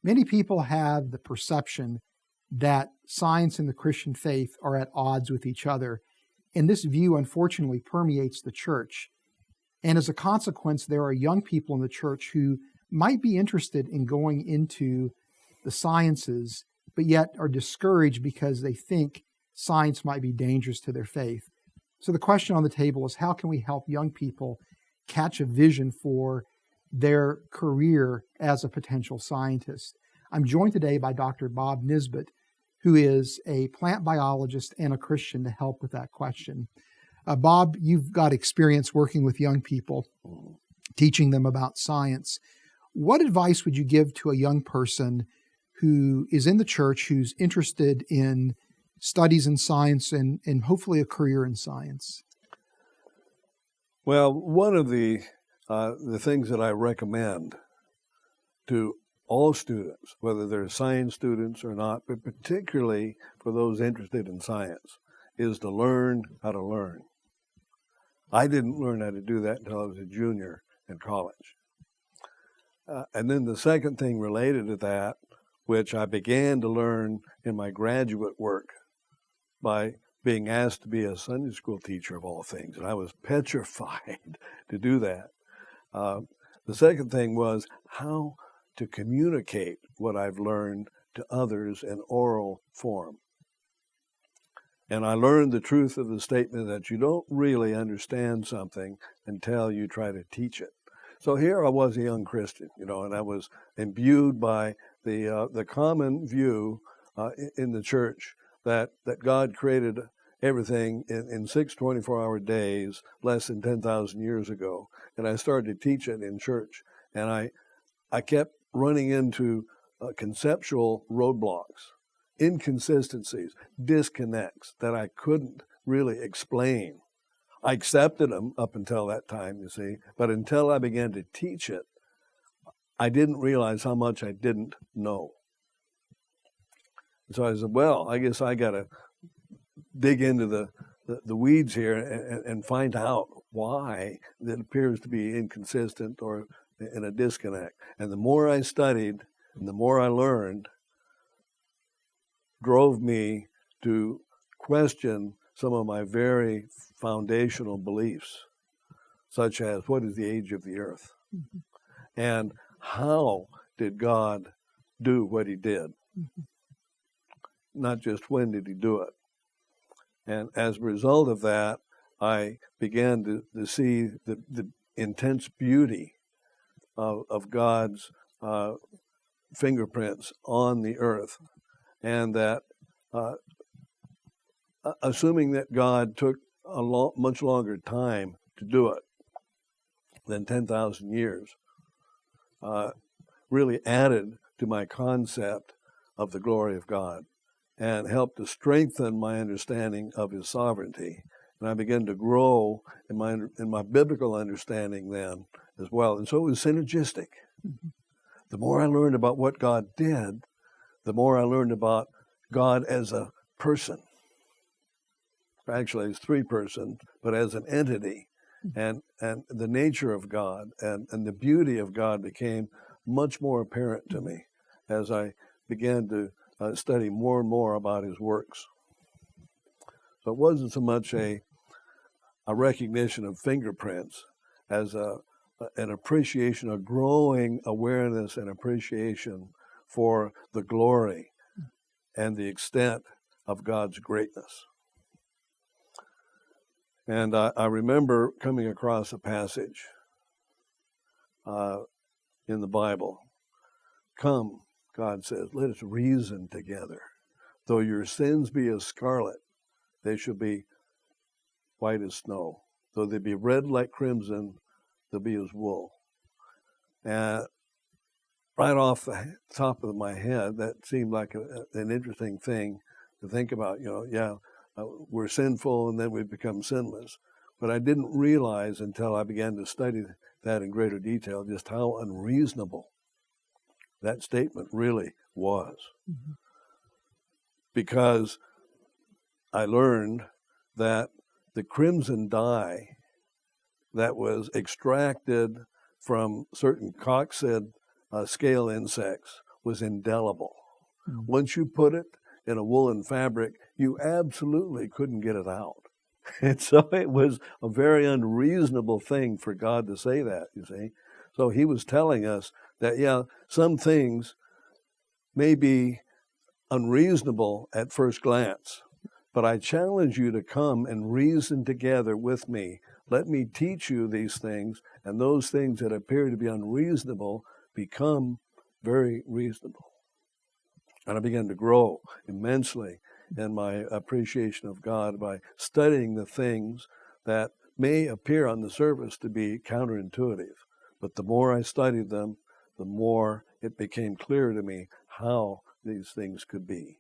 Many people have the perception that science and the Christian faith are at odds with each other, and this view unfortunately permeates the church. And as a consequence, there are young people in the church who might be interested in going into the sciences, but yet are discouraged because they think science might be dangerous to their faith. So the question on the table is, how can we help young people catch a vision for their career as a potential scientist? I'm joined today by Dr. Bob Nisbet, who is a plant biologist and a Christian, to help with that question. Bob, you've got experience working with young people, teaching them about science. What advice would you give to a young person who is in the church, who's interested in studies in science and hopefully a career in science? Well, one of the things that I recommend to all students, whether they're science students or not, but particularly for those interested in science, is to learn how to learn. I didn't learn how to do that until I was a junior in college. And then the second thing related to that, which I began to learn in my graduate work by being asked to be a Sunday school teacher of all things, and I was petrified to do that. The second thing was how to communicate what I've learned to others in oral form. And I learned the truth of the statement that you don't really understand something until you try to teach it. So here I was, a young Christian, and I was imbued by the common view in the church that God created everything in 6 24-hour days less than 10,000 years ago. And I started to teach it in church. And I kept running into conceptual roadblocks, inconsistencies, disconnects that I couldn't really explain. I accepted them up until that time, you see, but until I began to teach it, I didn't realize how much I didn't know. So I said, well, I guess I got to dig into the weeds here and find out why it appears to be inconsistent or in a disconnect. And the more I studied and the more I learned, drove me to question some of my very foundational beliefs, such as what is the age of the earth? Mm-hmm. And how did God do what he did? Mm-hmm. Not just when did he do it. And as a result of that, I began to see the intense beauty of God's fingerprints on the earth, and that assuming that God took a much longer time to do it than 10,000 years, really added to my concept of the glory of God and helped to strengthen my understanding of his sovereignty. And I began to grow in my biblical understanding then as well. And so it was synergistic. Mm-hmm. The more I learned about what God did, the more I learned about God as a person. Actually, it's 3 persons, but as an entity. And the nature of God and the beauty of God became much more apparent to me as I began to study more and more about his works. So it wasn't so much a recognition of fingerprints as an appreciation, a growing awareness and appreciation for the glory and the extent of God's greatness. And I remember coming across a passage in the Bible. Come, God says, let us reason together. Though your sins be as scarlet, they shall be white as snow. Though they be red like crimson, they'll be as wool. And right off the top of my head, that seemed like an interesting thing to think about. We're sinful and then we become sinless. But I didn't realize until I began to study that in greater detail just how unreasonable that statement really was. Mm-hmm. Because I learned that the crimson dye that was extracted from certain coccid scale insects was indelible. Mm. Once you put it in a woolen fabric, you absolutely couldn't get it out. And so it was a very unreasonable thing for God to say that, you see. So he was telling us that, yeah, some things may be unreasonable at first glance, but I challenge you to come and reason together with me. Let me teach you these things, and those things that appear to be unreasonable become very reasonable. And I began to grow immensely in my appreciation of God by studying the things that may appear on the surface to be counterintuitive. But the more I studied them, the more it became clear to me how these things could be.